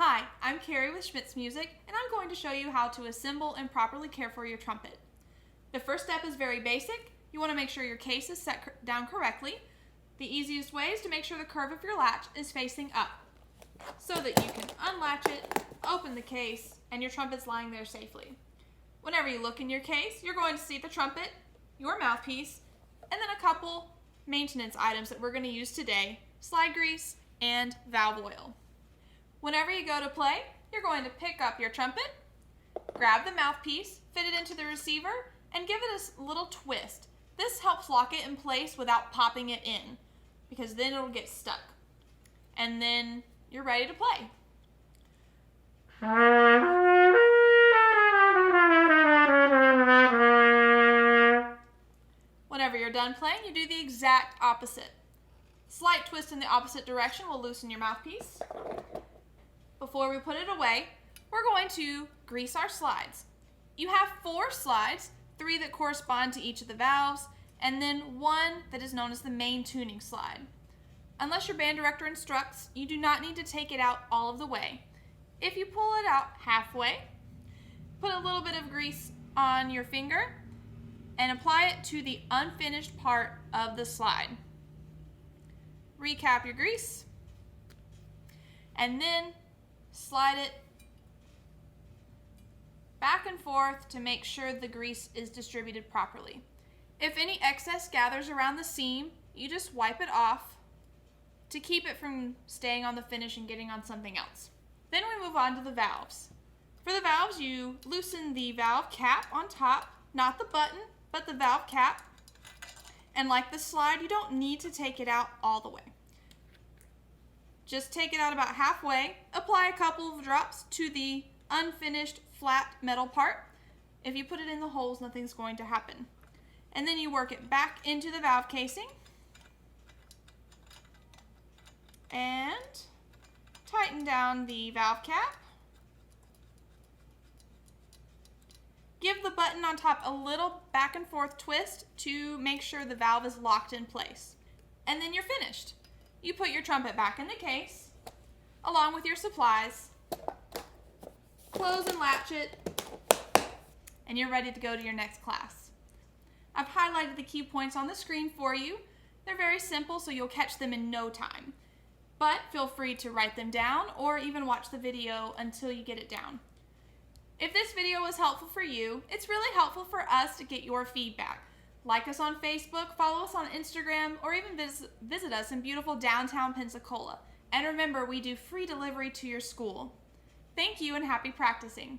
Hi, I'm Carrie with Schmitz Music, and I'm going to show you how to assemble and properly care for your trumpet. The first step is very basic. You want to make sure your case is set down correctly. The easiest way is to make sure the curve of your latch is facing up so that you can unlatch it, open the case, and your trumpet's lying there safely. Whenever you look in your case, you're going to see the trumpet, your mouthpiece, and then a couple maintenance items that we're going to use today: slide grease and valve oil. Whenever you go to play, you're going to pick up your trumpet, grab the mouthpiece, fit it into the receiver, and give it a little twist. This helps lock it in place without popping it in, because then it'll get stuck. And then you're ready to play. Whenever you're done playing, you do the exact opposite. Slight twist in the opposite direction will loosen your mouthpiece. Before we put it away, we're going to grease our slides. You have 4 slides, 3 that correspond to each of the valves, and then 1 that is known as the main tuning slide. Unless your band director instructs, you do not need to take it out all of the way. If you pull it out halfway, put a little bit of grease on your finger and apply it to the unfinished part of the slide. Recap your grease, and then slide it back and forth to make sure the grease is distributed properly. If any excess gathers around the seam, you just wipe it off to keep it from staying on the finish and getting on something else. Then we move on to the valves. For the valves, you loosen the valve cap on top, not the button, but the valve cap. And like the slide, you don't need to take it out all the way. Just take it out about halfway, apply a couple of drops to the unfinished flat metal part. If you put it in the holes, nothing's going to happen. And then you work it back into the valve casing and tighten down the valve cap. Give the button on top a little back and forth twist to make sure the valve is locked in place. And then you're finished. You put your trumpet back in the case, along with your supplies, close and latch it, and you're ready to go to your next class. I've highlighted the key points on the screen for you. They're very simple, so you'll catch them in no time. But feel free to write them down or even watch the video until you get it down. If this video was helpful for you, it's really helpful for us to get your feedback. Like us on Facebook, follow us on Instagram, or even visit us in beautiful downtown Pensacola. And remember, we do free delivery to your school. Thank you and happy practicing.